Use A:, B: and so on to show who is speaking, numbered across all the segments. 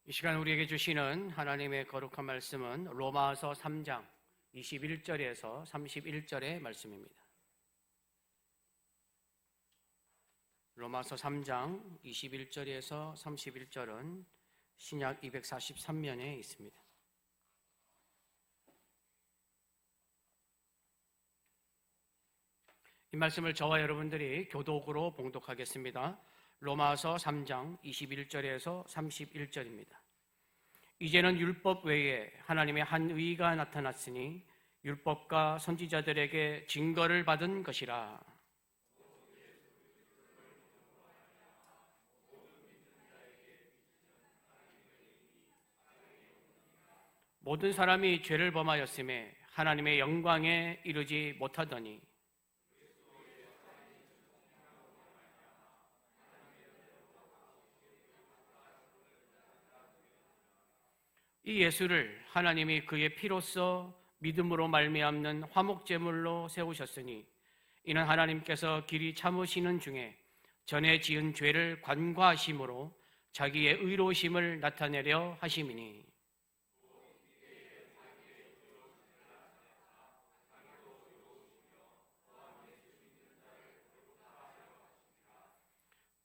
A: 이 시간 우리에게 주시는 하나님의 거룩한 말씀은 로마서 3장 21절에서 31절의 말씀입니다. 로마서 3장 21절에서 31절은 신약 243면에 있습니다. 이 말씀을 저와 여러분들이 교독으로 봉독하겠습니다. 로마서 3장 21절에서 31절입니다. 이제는 율법 외에 하나님의 한 의가 나타났으니 율법과 선지자들에게 증거를 받은 것이라. 모든 사람이 죄를 범하였음에 하나님의 영광에 이르지 못하더니 이 예수를 하나님이 그의 피로써 믿음으로 말미암는 화목제물로 세우셨으니 이는 하나님께서 길이 참으시는 중에 전에 지은 죄를 관과하심으로 자기의 의로우심을 나타내려 하심이니.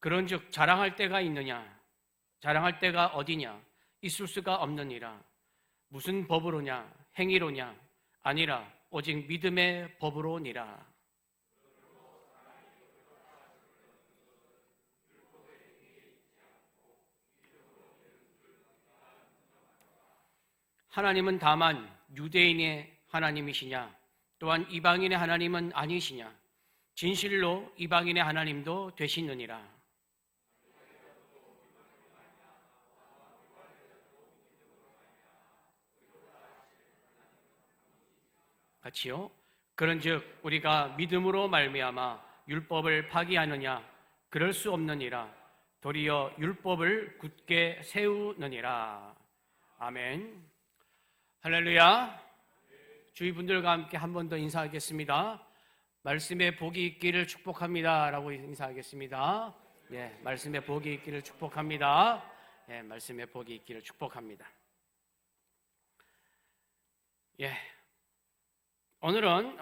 A: 그런즉 자랑할 때가 있느냐? 자랑할 때가 어디냐? 있을 수가 없느니라. 무슨 법으로냐? 행위로냐? 아니라 오직 믿음의 법으로니라. 하나님은 다만 유대인의 하나님이시냐? 또한 이방인의 하나님은 아니시냐? 진실로 이방인의 하나님도 되시느니라. 같이요. 그런즉 우리가 믿음으로 말미암아 율법을 파기하느냐? 그럴 수 없느니라. 도리어 율법을 굳게 세우느니라. 아멘. 할렐루야. 주위 분들과 함께 한 번 더 인사하겠습니다. 말씀에 복이 있기를 축복합니다 라고 인사하겠습니다. 예, 말씀에 복이 있기를 축복합니다. 예, 말씀에 복이 있기를 축복합니다. 예. 오늘은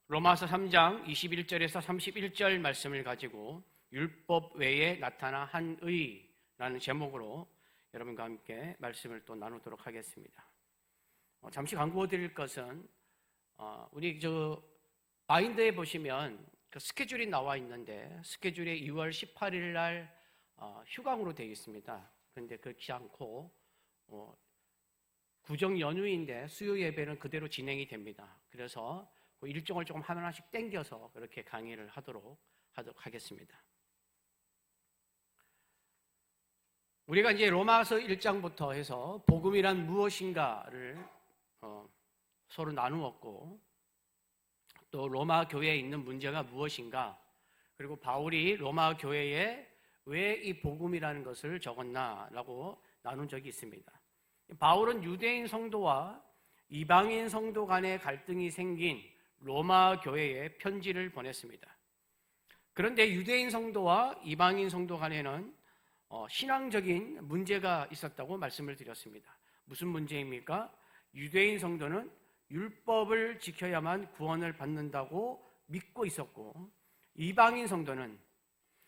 A: 로마서 3장 21절에서 31절 말씀을 가지고 율법 외에 나타나 한 의라는 제목으로 여러분과 함께 말씀을 또 나누도록 하겠습니다. 잠시 광고 드릴 것은 우리 마인드에 보시면 그 스케줄이 나와 있는데 스케줄이 2월 18일 날 휴강으로 되어 있습니다. 그런데 그렇지 않고 구정 연휴인데 수요 예배는 그대로 진행이 됩니다. 그래서 그 일정을 조금 하나씩 땡겨서 그렇게 강의를 하도록 하겠습니다. 우리가 이제 로마서 1장부터 해서 복음이란 무엇인가를 서로 나누었고 또 로마 교회에 있는 문제가 무엇인가, 그리고 바울이 로마 교회에 왜 이 복음이라는 것을 적었나라고 나눈 적이 있습니다. 바울은 유대인 성도와 이방인 성도 간의 갈등이 생긴 로마 교회에 편지를 보냈습니다. 그런데 유대인 성도와 이방인 성도 간에는 신앙적인 문제가 있었다고 말씀을 드렸습니다. 무슨 문제입니까? 유대인 성도는 율법을 지켜야만 구원을 받는다고 믿고 있었고, 이방인 성도는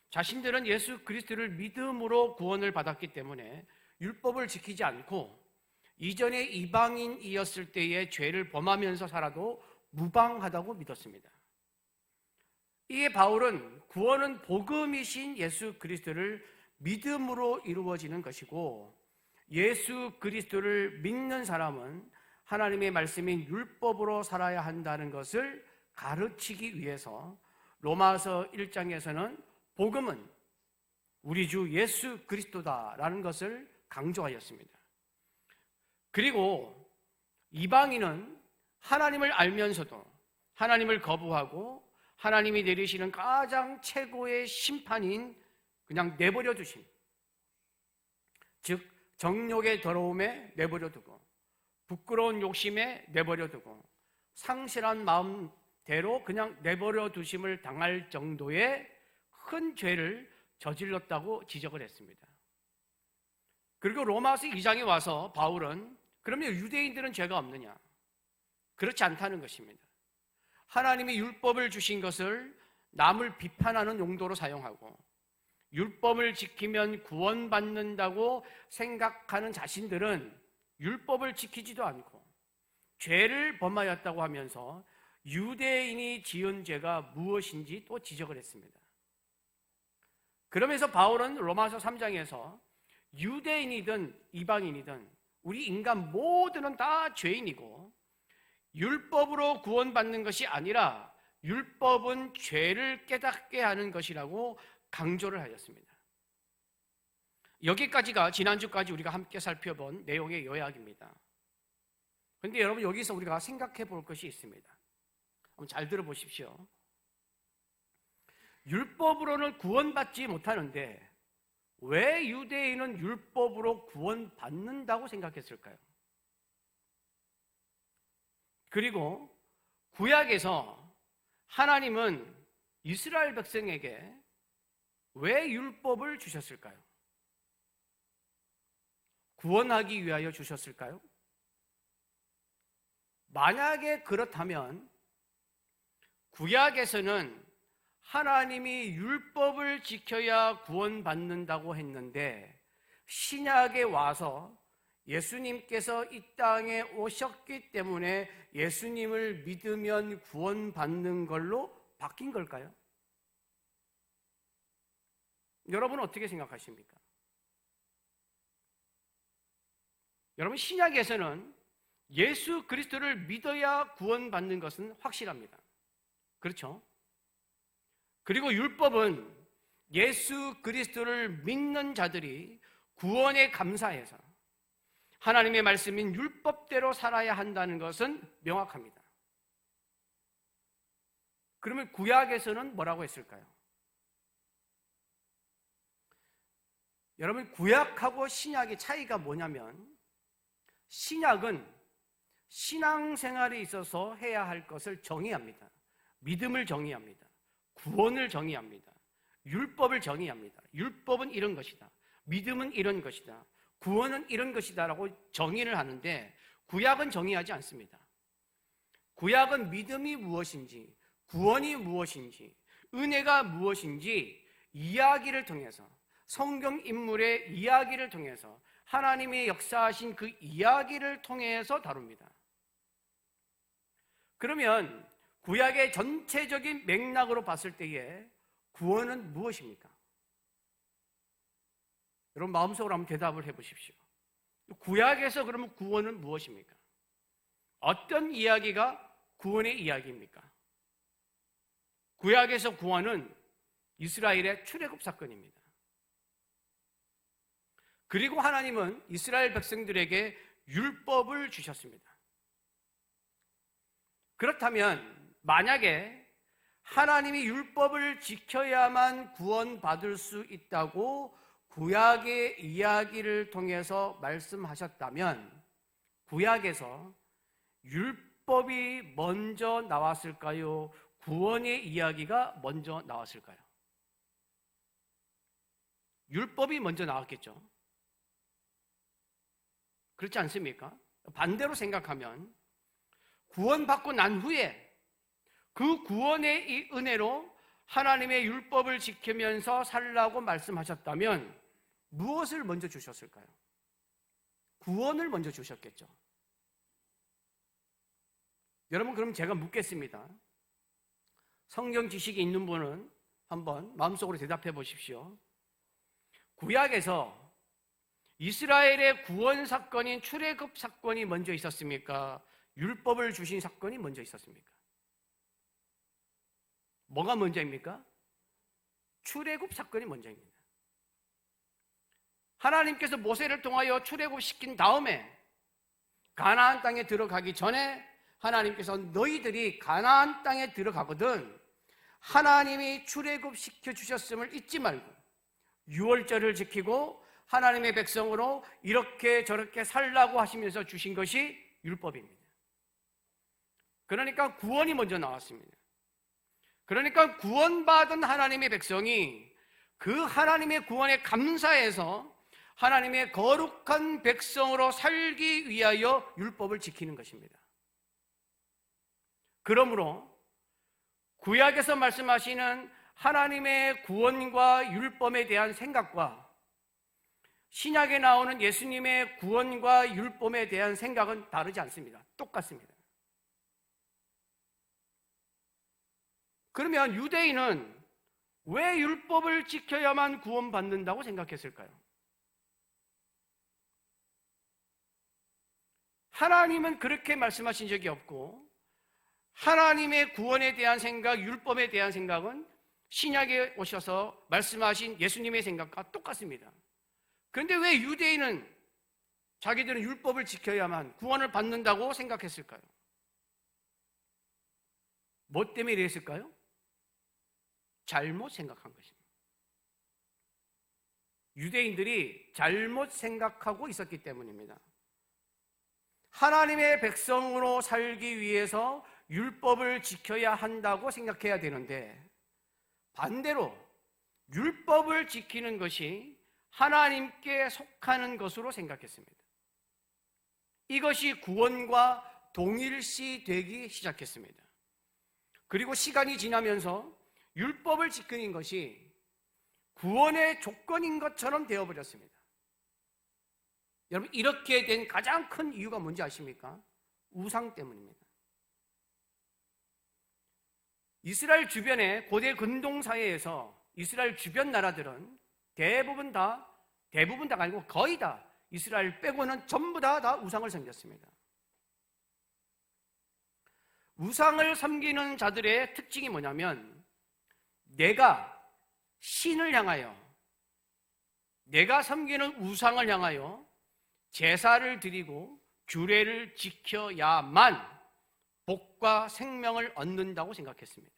A: 자신들은 예수 그리스도를 믿음으로 구원을 받았기 때문에 율법을 지키지 않고 이전에 이방인이었을 때의 죄를 범하면서 살아도 무방하다고 믿었습니다. 이에 바울은 구원은 복음이신 예수 그리스도를 믿음으로 이루어지는 것이고, 예수 그리스도를 믿는 사람은 하나님의 말씀인 율법으로 살아야 한다는 것을 가르치기 위해서 로마서 1장에서는 복음은 우리 주 예수 그리스도다라는 것을 강조하였습니다. 그리고 이방인은 하나님을 알면서도 하나님을 거부하고 하나님이 내리시는 가장 최고의 심판인 그냥 내버려 두심, 즉 정욕의 더러움에 내버려 두고 부끄러운 욕심에 내버려 두고 상실한 마음대로 그냥 내버려 두심을 당할 정도의 큰 죄를 저질렀다고 지적을 했습니다. 그리고 로마서 2장에 와서 바울은 그러면 유대인들은 죄가 없느냐? 그렇지 않다는 것입니다. 하나님이 율법을 주신 것을 남을 비판하는 용도로 사용하고 율법을 지키면 구원받는다고 생각하는 자신들은 율법을 지키지도 않고 죄를 범하였다고 하면서 유대인이 지은 죄가 무엇인지 또 지적을 했습니다. 그러면서 바울은 로마서 3장에서 유대인이든 이방인이든 우리 인간 모두는 다 죄인이고 율법으로 구원받는 것이 아니라 율법은 죄를 깨닫게 하는 것이라고 강조를 하였습니다. 여기까지가 지난주까지 우리가 함께 살펴본 내용의 요약입니다. 그런데 여러분 여기서 우리가 생각해 볼 것이 있습니다. 한번 잘 들어보십시오. 율법으로는 구원받지 못하는데 왜 유대인은 율법으로 구원받는다고 생각했을까요? 그리고 구약에서 하나님은 이스라엘 백성에게 왜 율법을 주셨을까요? 구원하기 위하여 주셨을까요? 만약에 그렇다면 구약에서는 하나님이 율법을 지켜야 구원받는다고 했는데 신약에 와서 예수님께서 이 땅에 오셨기 때문에 예수님을 믿으면 구원받는 걸로 바뀐 걸까요? 여러분은 어떻게 생각하십니까? 여러분 신약에서는 예수 그리스도를 믿어야 구원받는 것은 확실합니다. 그렇죠? 그리고 율법은 예수 그리스도를 믿는 자들이 구원에 감사해서 하나님의 말씀인 율법대로 살아야 한다는 것은 명확합니다. 그러면 구약에서는 뭐라고 했을까요? 여러분 구약하고 신약의 차이가 뭐냐면 신약은 신앙생활에 있어서 해야 할 것을 정의합니다. 믿음을 정의합니다. 구원을 정의합니다. 율법을 정의합니다. 율법은 이런 것이다. 믿음은 이런 것이다. 구원은 이런 것이다 라고 정의를 하는데 구약은 정의하지 않습니다. 구약은 믿음이 무엇인지 구원이 무엇인지 은혜가 무엇인지 이야기를 통해서 성경 인물의 이야기를 통해서 하나님의 역사하신 그 이야기를 통해서 다룹니다. 그러면 구약의 전체적인 맥락으로 봤을 때에 구원은 무엇입니까? 여러분 마음속으로 한번 대답을 해보십시오. 구약에서 그러면 구원은 무엇입니까? 어떤 이야기가 구원의 이야기입니까? 구약에서 구원은 이스라엘의 출애굽 사건입니다. 그리고 하나님은 이스라엘 백성들에게 율법을 주셨습니다. 그렇다면 만약에 하나님이 율법을 지켜야만 구원받을 수 있다고 구약의 이야기를 통해서 말씀하셨다면 구약에서 율법이 먼저 나왔을까요? 구원의 이야기가 먼저 나왔을까요? 율법이 먼저 나왔겠죠. 그렇지 않습니까? 반대로 생각하면 구원받고 난 후에 그 구원의 이 은혜로 하나님의 율법을 지키면서 살라고 말씀하셨다면 무엇을 먼저 주셨을까요? 구원을 먼저 주셨겠죠. 여러분 그럼 제가 묻겠습니다. 성경 지식이 있는 분은 한번 마음속으로 대답해 보십시오. 구약에서 이스라엘의 구원 사건인 출애굽 사건이 먼저 있었습니까? 율법을 주신 사건이 먼저 있었습니까? 뭐가 먼저입니까? 출애굽 사건이 먼저입니다. 하나님께서 모세를 통하여 출애굽시킨 다음에 가나안 땅에 들어가기 전에 하나님께서 너희들이 가나안 땅에 들어가거든 하나님이 출애굽시켜 주셨음을 잊지 말고 유월절을 지키고 하나님의 백성으로 이렇게 저렇게 살라고 하시면서 주신 것이 율법입니다. 그러니까 구원이 먼저 나왔습니다. 그러니까 구원받은 하나님의 백성이 그 하나님의 구원에 감사해서 하나님의 거룩한 백성으로 살기 위하여 율법을 지키는 것입니다. 그러므로 구약에서 말씀하시는 하나님의 구원과 율법에 대한 생각과 신약에 나오는 예수님의 구원과 율법에 대한 생각은 다르지 않습니다. 똑같습니다. 그러면 유대인은 왜 율법을 지켜야만 구원받는다고 생각했을까요? 하나님은 그렇게 말씀하신 적이 없고 하나님의 구원에 대한 생각, 율법에 대한 생각은 신약에 오셔서 말씀하신 예수님의 생각과 똑같습니다. 그런데 왜 유대인은 자기들은 율법을 지켜야만 구원을 받는다고 생각했을까요? 뭐 때문에 이랬을까요? 잘못 생각한 것입니다. 유대인들이 잘못 생각하고 있었기 때문입니다. 하나님의 백성으로 살기 위해서 율법을 지켜야 한다고 생각해야 되는데 반대로 율법을 지키는 것이 하나님께 속하는 것으로 생각했습니다. 이것이 구원과 동일시 되기 시작했습니다. 그리고 시간이 지나면서 율법을 지키는 것이 구원의 조건인 것처럼 되어버렸습니다. 여러분, 이렇게 된 가장 큰 이유가 뭔지 아십니까? 우상 때문입니다. 이스라엘 주변의 고대 근동사회에서 이스라엘 주변 나라들은 대부분 다가 아니고 거의 다 이스라엘 빼고는 전부 다 우상을 섬겼습니다. 우상을 섬기는 자들의 특징이 뭐냐면 내가 신을 향하여 내가 섬기는 우상을 향하여 제사를 드리고 규례를 지켜야만 복과 생명을 얻는다고 생각했습니다.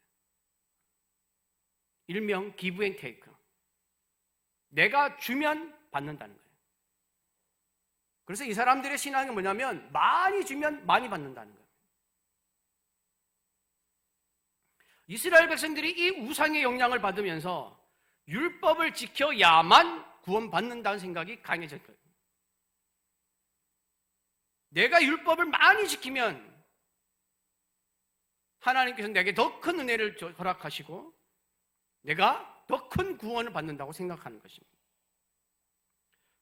A: 일명 기브 앤 테이크. 내가 주면 받는다는 거예요. 그래서 이 사람들의 신앙이 뭐냐면 많이 주면 많이 받는다는 거예요. 이스라엘 백성들이 이 우상의 영향을 받으면서 율법을 지켜야만 구원받는다는 생각이 강해질 거예요. 내가 율법을 많이 지키면 하나님께서 내게 더 큰 은혜를 허락하시고 내가 더 큰 구원을 받는다고 생각하는 것입니다.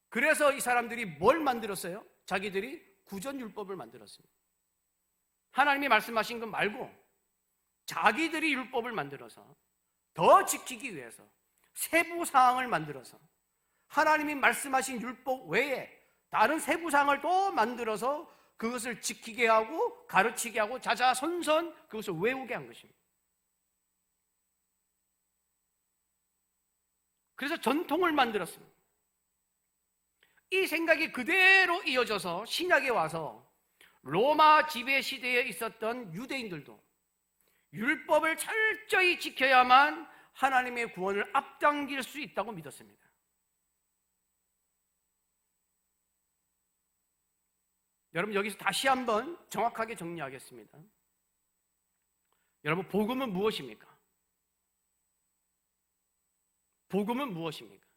A: 그래서 이 사람들이 뭘 만들었어요? 자기들이 구전율법을 만들었습니다. 하나님이 말씀하신 것 말고 자기들이 율법을 만들어서 더 지키기 위해서 세부 사항을 만들어서 하나님이 말씀하신 율법 외에 다른 세부 사항을 또 만들어서 그것을 지키게 하고 가르치게 하고 자자손손 그것을 외우게 한 것입니다. 그래서 전통을 만들었습니다. 이 생각이 그대로 이어져서 신약에 와서 로마 지배 시대에 있었던 유대인들도 율법을 철저히 지켜야만 하나님의 구원을 앞당길 수 있다고 믿었습니다. 여러분, 여기서 다시 한번 정확하게 정리하겠습니다. 여러분, 복음은 무엇입니까? 복음은 무엇입니까?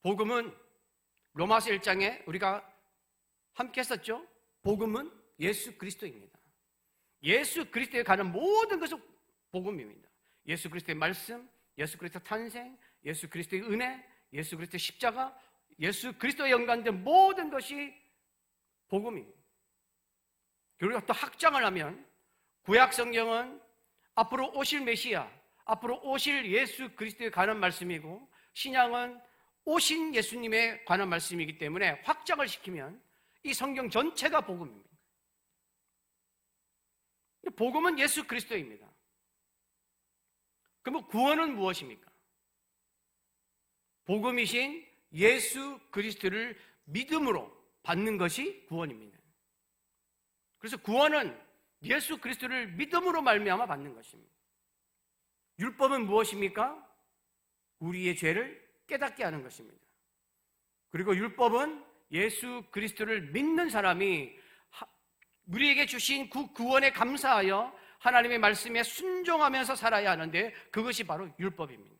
A: 복음은 로마서 1장에 우리가 함께 했었죠? 복음은 예수 그리스도입니다. 예수 그리스도에 가는 모든 것은 복음입니다. 예수 그리스도의 말씀, 예수 그리스도의 탄생, 예수 그리스도의 은혜, 예수 그리스도의 십자가, 예수 그리스도에 연관된 모든 것이 복음입니다. 그리고 또 확장을 하면 구약 성경은 앞으로 오실 메시아, 앞으로 오실 예수 그리스도에 관한 말씀이고 신약은 오신 예수님에 관한 말씀이기 때문에 확장을 시키면 이 성경 전체가 복음입니다. 복음은 예수 그리스도입니다. 그럼 구원은 무엇입니까? 복음이신 예수 그리스도를 믿음으로 받는 것이 구원입니다. 그래서 구원은 예수 그리스도를 믿음으로 말미암아 받는 것입니다. 율법은 무엇입니까? 우리의 죄를 깨닫게 하는 것입니다. 그리고 율법은 예수 그리스도를 믿는 사람이 우리에게 주신 그 구원에 감사하여 하나님의 말씀에 순종하면서 살아야 하는데 그것이 바로 율법입니다.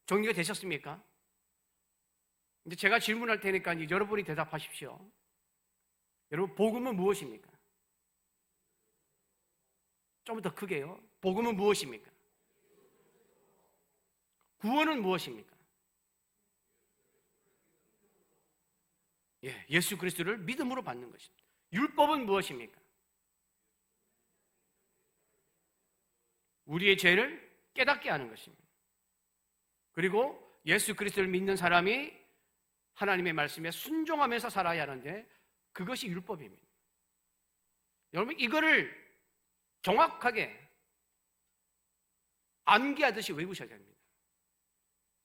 A: 정리가 되셨습니까? 이제 제가 질문할 테니까 이제 여러분이 대답하십시오. 여러분, 복음은 무엇입니까? 좀 더 크게요. 복음은 무엇입니까? 구원은 무엇입니까? 예수 그리스도를 믿음으로 받는 것입니다. 율법은 무엇입니까? 우리의 죄를 깨닫게 하는 것입니다. 그리고 예수 그리스도를 믿는 사람이 하나님의 말씀에 순종하면서 살아야 하는데 그것이 율법입니다. 여러분, 이거를 정확하게 암기하듯이 외우셔야 됩니다.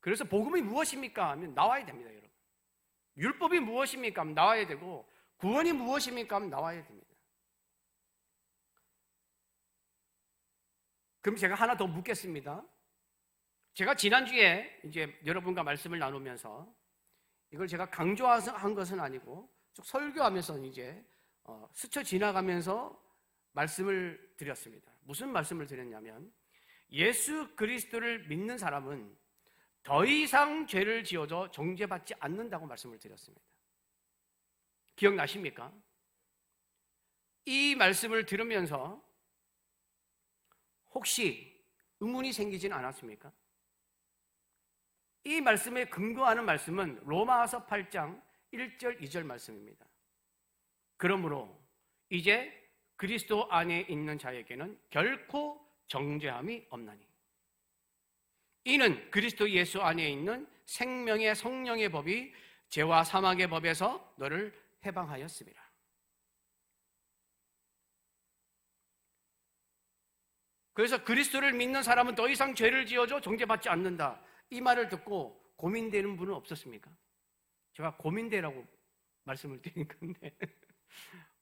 A: 그래서 복음이 무엇입니까? 하면 나와야 됩니다, 여러분. 율법이 무엇입니까? 하면 나와야 되고, 구원이 무엇입니까? 하면 나와야 됩니다. 그럼 제가 하나 더 묻겠습니다. 제가 지난주에 이제 여러분과 말씀을 나누면서 이걸 제가 강조한 것은 아니고 쭉 설교하면서 이제 스쳐 지나가면서 말씀을 드렸습니다. 무슨 말씀을 드렸냐면, 예수 그리스도를 믿는 사람은 더 이상 죄를 지어도 정죄받지 않는다고 말씀을 드렸습니다. 기억나십니까? 이 말씀을 들으면서 혹시 의문이 생기지는 않았습니까? 이 말씀에 근거하는 말씀은 로마서 8장 1절 2절 말씀입니다. 그러므로 이제 그리스도 안에 있는 자에게는 결코 정죄함이 없나니 이는 그리스도 예수 안에 있는 생명의 성령의 법이 죄와 사망의 법에서 너를 해방하였습니다. 그래서 그리스도를 믿는 사람은 더 이상 죄를 지어도 정죄받지 않는다. 이 말을 듣고 고민되는 분은 없었습니까? 제가 고민되라고 말씀을 드린 건데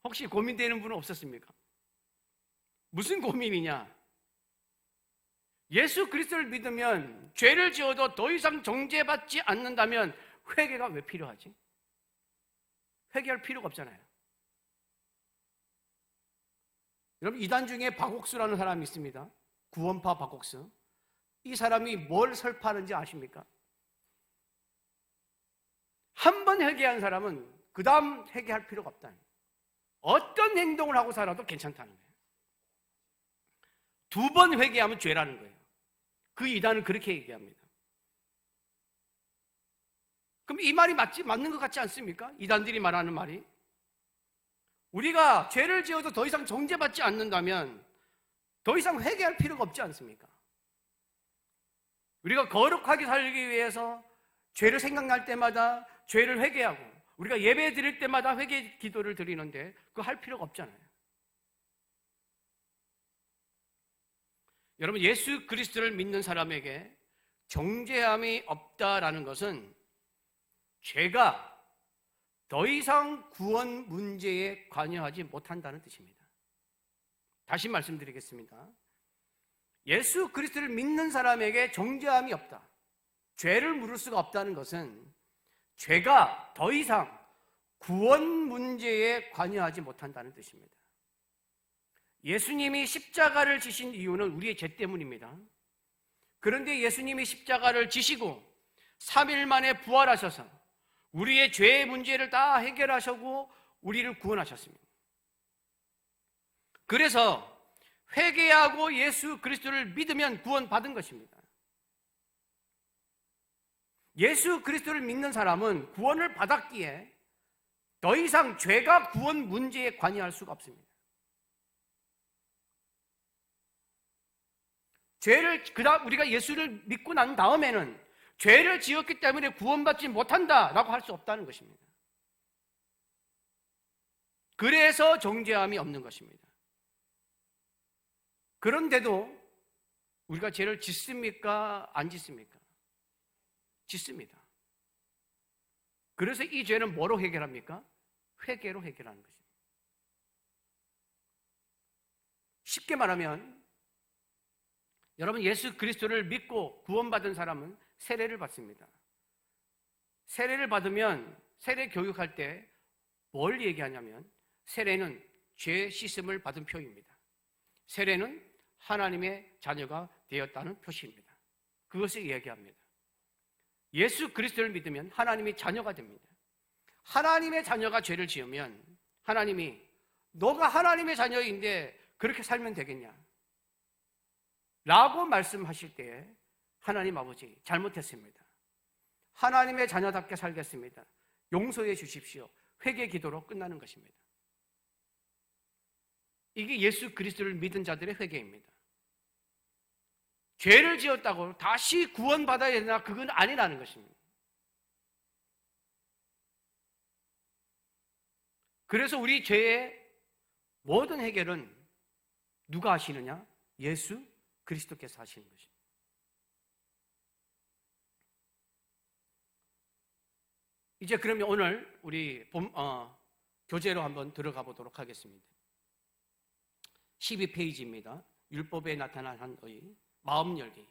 A: 혹시 고민되는 분은 없었습니까? 무슨 고민이냐? 예수 그리스도를 믿으면 죄를 지어도 더 이상 정죄받지 않는다면 회개가 왜 필요하지? 회개할 필요가 없잖아요. 여러분, 이단 중에 박옥수라는 사람이 있습니다. 구원파 박옥수. 이 사람이 뭘 설파하는지 아십니까? 한 번 회개한 사람은 그 다음 회개할 필요가 없다는 거예요. 어떤 행동을 하고 살아도 괜찮다는 거예요. 두 번 회개하면 죄라는 거예요. 그 이단은 그렇게 얘기합니다. 그럼 이 말이 맞는 것 같지 않습니까? 이단들이 말하는 말이. 우리가 죄를 지어도 더 이상 정죄받지 않는다면 더 이상 회개할 필요가 없지 않습니까? 우리가 거룩하게 살기 위해서 죄를 생각날 때마다 죄를 회개하고 우리가 예배 드릴 때마다 회개 기도를 드리는데 그거 할 필요가 없잖아요. 여러분, 예수 그리스도를 믿는 사람에게 정죄함이 없다라는 것은 죄가 더 이상 구원 문제에 관여하지 못한다는 뜻입니다. 다시 말씀드리겠습니다. 예수 그리스도를 믿는 사람에게 정죄함이 없다, 죄를 물을 수가 없다는 것은 죄가 더 이상 구원 문제에 관여하지 못한다는 뜻입니다. 예수님이 십자가를 지신 이유는 우리의 죄 때문입니다. 그런데 예수님이 십자가를 지시고 3일 만에 부활하셔서 우리의 죄의 문제를 다 해결하시고 우리를 구원하셨습니다. 그래서 회개하고 예수 그리스도를 믿으면 구원받은 것입니다. 예수 그리스도를 믿는 사람은 구원을 받았기에 더 이상 죄가 구원 문제에 관여할 수가 없습니다. 그다음 우리가 예수를 믿고 난 다음에는 죄를 지었기 때문에 구원받지 못한다라고 할 수 없다는 것입니다. 그래서 정죄함이 없는 것입니다. 그런데도 우리가 죄를 짓습니까? 안 짓습니까? 짓습니다. 그래서 이 죄는 뭐로 해결합니까? 회개로 해결하는 것입니다. 쉽게 말하면 여러분, 예수 그리스도를 믿고 구원받은 사람은 세례를 받습니다. 세례를 받으면 세례 교육할 때 뭘 얘기하냐면 세례는 죄 씻음을 받은 표입니다. 세례는 하나님의 자녀가 되었다는 표시입니다. 그것을 얘기합니다. 예수 그리스도를 믿으면 하나님의 자녀가 됩니다. 하나님의 자녀가 죄를 지으면 하나님이 너가 하나님의 자녀인데 그렇게 살면 되겠냐? 라고 말씀하실 때에 하나님 아버지 잘못했습니다. 하나님의 자녀답게 살겠습니다. 용서해 주십시오. 회개 기도로 끝나는 것입니다. 이게 예수 그리스도를 믿은 자들의 회개입니다. 죄를 지었다고 다시 구원받아야 되나? 그건 아니라는 것입니다. 그래서 우리 죄의 모든 해결은 누가 하시느냐? 예수 그리스도께서 하시는 것입니다. 이제 그러면 오늘 우리 교재로 한번 들어가 보도록 하겠습니다. 12페이지입니다. 율법에 나타난 한 의, 마음 열기.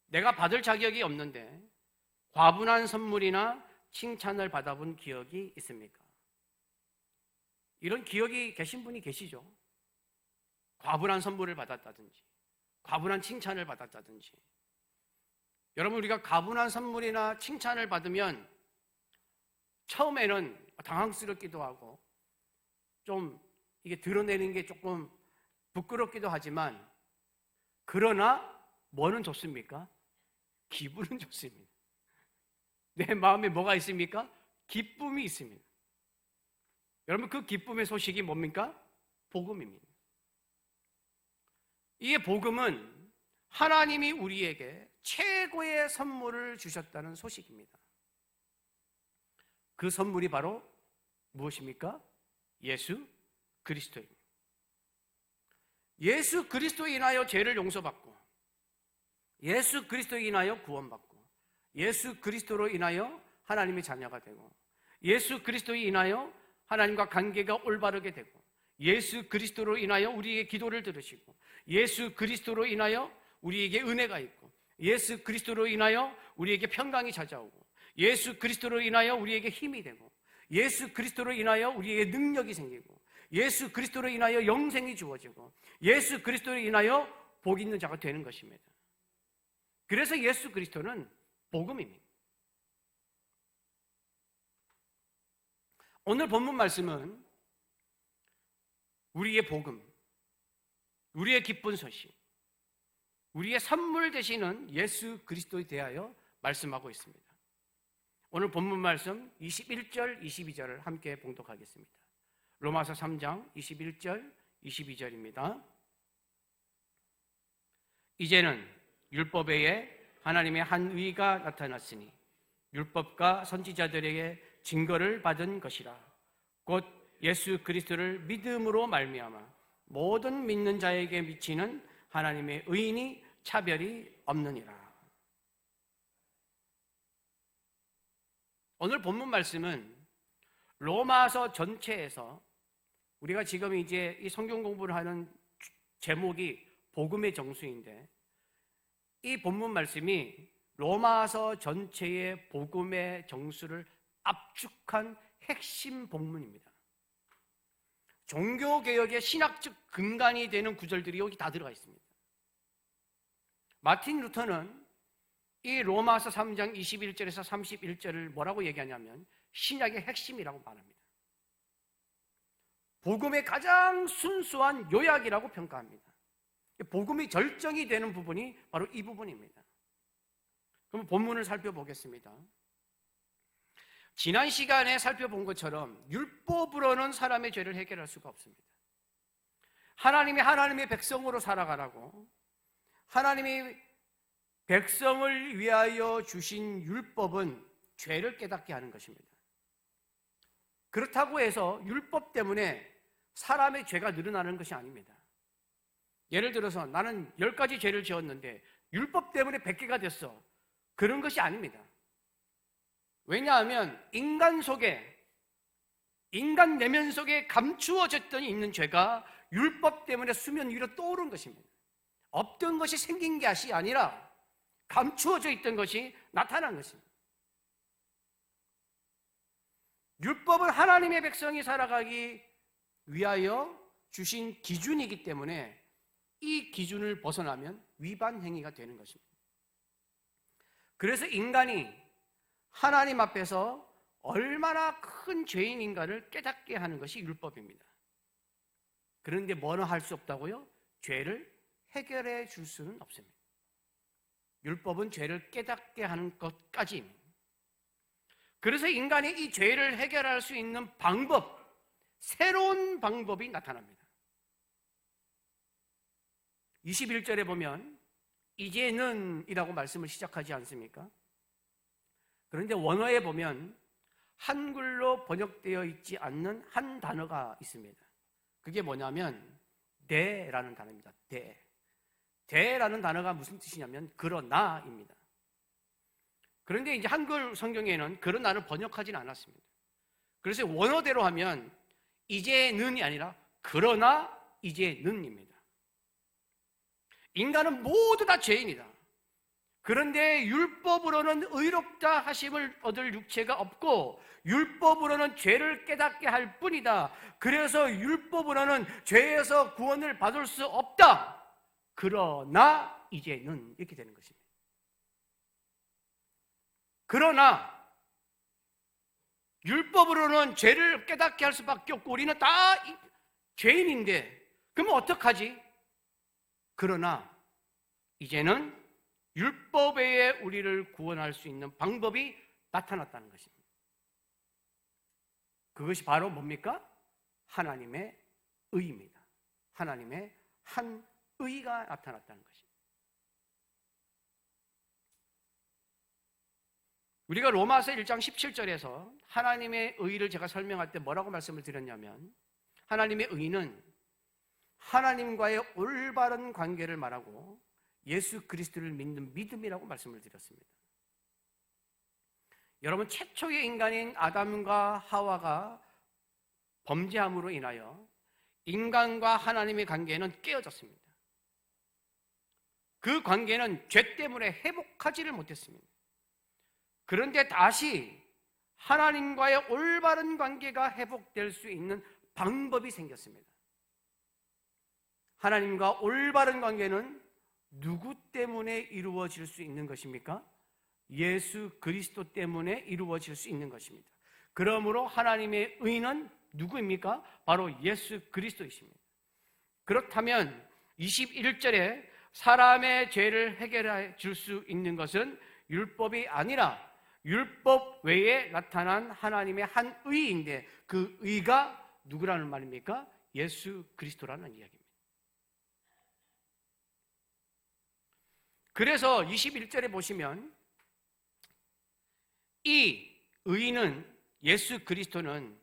A: 내가 받을 자격이 없는데 과분한 선물이나 칭찬을 받아본 기억이 있습니까? 이런 기억이 계신 분이 계시죠? 과분한 선물을 받았다든지 과분한 칭찬을 받았다든지. 여러분, 우리가 과분한 선물이나 칭찬을 받으면 처음에는 당황스럽기도 하고 좀 이게 드러내는 게 조금 부끄럽기도 하지만, 그러나 뭐는 좋습니까? 기분은 좋습니다. 내 마음에 뭐가 있습니까? 기쁨이 있습니다. 여러분, 그 기쁨의 소식이 뭡니까? 복음입니다. 이 복음은 하나님이 우리에게 최고의 선물을 주셨다는 소식입니다. 그 선물이 바로 무엇입니까? 예수 그리스도입니다. 예수 그리스도에 인하여 죄를 용서받고, 예수 그리스도에 인하여 구원받고, 예수 그리스도로 인하여 하나님의 자녀가 되고, 예수 그리스도에 인하여 하나님과 관계가 올바르게 되고, 예수 그리스도로 인하여 우리의 기도를 들으시고, 예수 그리스도로 인하여 우리에게 은혜가 있고, 예수 그리스도로 인하여 우리에게 평강이 찾아오고, 예수 그리스도로 인하여 우리에게 힘이 되고, 예수 그리스도로 인하여 우리에게 능력이 생기고, 예수 그리스도로 인하여 영생이 주어지고, 예수 그리스도로 인하여 복 있는 자가 되는 것입니다. 그래서 예수 그리스도는 복음입니다. 오늘 본문 말씀은 우리의 복음, 우리의 기쁜 소식, 우리의 선물 되시는 예수 그리스도에 대하여 말씀하고 있습니다. 오늘 본문 말씀 21절, 22절을 함께 봉독하겠습니다. 로마서 3장 21절, 22절입니다. 이제는 율법 외에 하나님의 한 의가 나타났으니 율법과 선지자들에게 증거를 받은 것이라. 곧 예수 그리스도를 믿음으로 말미암아 모든 믿는 자에게 미치는 하나님의 의인이 차별이 없느니라. 오늘 본문 말씀은 로마서 전체에서, 우리가 지금 이제 이 성경 공부를 하는 제목이 복음의 정수인데, 이 본문 말씀이 로마서 전체의 복음의 정수를 압축한 핵심 본문입니다. 종교개혁의 신학적 근간이 되는 구절들이 여기 다 들어가 있습니다. 마틴 루터는 이 로마서 3장 21절에서 31절을 뭐라고 얘기하냐면 신약의 핵심이라고 말합니다. 복음의 가장 순수한 요약이라고 평가합니다. 복음이 절정이 되는 부분이 바로 이 부분입니다. 그럼 본문을 살펴보겠습니다. 지난 시간에 살펴본 것처럼 율법으로는 사람의 죄를 해결할 수가 없습니다. 하나님의 백성으로 살아가라고 하나님이 백성을 위하여 주신 율법은 죄를 깨닫게 하는 것입니다. 그렇다고 해서 율법 때문에 사람의 죄가 늘어나는 것이 아닙니다. 예를 들어서 나는 10가지 죄를 지었는데 율법 때문에 100개가 됐어. 그런 것이 아닙니다. 왜냐하면 인간 내면 속에 감추어졌던 있는 죄가 율법 때문에 수면 위로 떠오른 것입니다. 없던 것이 생긴 것이 아니라 감추어져 있던 것이 나타난 것입니다. 율법은 하나님의 백성이 살아가기 위하여 주신 기준이기 때문에 이 기준을 벗어나면 위반 행위가 되는 것입니다. 그래서 인간이 하나님 앞에서 얼마나 큰 죄인인가를 깨닫게 하는 것이 율법입니다. 그런데 뭐는 할 수 없다고요? 죄를 해결해 줄 수는 없습니다. 율법은 죄를 깨닫게 하는 것까지입니다. 그래서 인간이 이 죄를 해결할 수 있는 방법, 새로운 방법이 나타납니다. 21절에 보면 이제는 이라고 말씀을 시작하지 않습니까? 그런데 원어에 보면 한글로 번역되어 있지 않는 한 단어가 있습니다. 그게 뭐냐면 대라는 단어입니다. 대라는 단어가 무슨 뜻이냐면 그러나입니다. 그런데 이제 한글 성경에는 그러나를 번역하지는 않았습니다. 그래서 원어대로 하면 이제는이 아니라 그러나 이제는입니다. 인간은 모두 다 죄인이다. 그런데 율법으로는 의롭다 하심을 얻을 육체가 없고 율법으로는 죄를 깨닫게 할 뿐이다. 그래서 율법으로는 죄에서 구원을 받을 수 없다. 그러나 이제는 이렇게 되는 것입니다. 그러나 율법으로는 죄를 깨닫게 할 수밖에 없고 우리는 다 죄인인데 그러면 어떡하지? 그러나 이제는 율법 외에 우리를 구원할 수 있는 방법이 나타났다는 것입니다. 그것이 바로 뭡니까? 하나님의 의입니다. 하나님의 한 의가 나타났다는 것입니다. 우리가 로마서 1장 17절에서 하나님의 의를 제가 설명할 때 뭐라고 말씀을 드렸냐면 하나님의 의는 하나님과의 올바른 관계를 말하고 예수 그리스도를 믿는 믿음이라고 말씀을 드렸습니다. 여러분, 최초의 인간인 아담과 하와가 범죄함으로 인하여 인간과 하나님의 관계는 깨어졌습니다. 그 관계는 죄 때문에 회복하지를 못했습니다. 그런데 다시 하나님과의 올바른 관계가 회복될 수 있는 방법이 생겼습니다. 하나님과 올바른 관계는 누구 때문에 이루어질 수 있는 것입니까? 예수 그리스도 때문에 이루어질 수 있는 것입니다. 그러므로 하나님의 의는 누구입니까? 바로 예수 그리스도이십니다. 그렇다면 21절에 사람의 죄를 해결해 줄 수 있는 것은 율법이 아니라 율법 외에 나타난 하나님의 한 의인데 그 의가 누구라는 말입니까? 예수 그리스도라는 이야기입니다. 그래서 21절에 보시면 이 의는 예수 그리스도는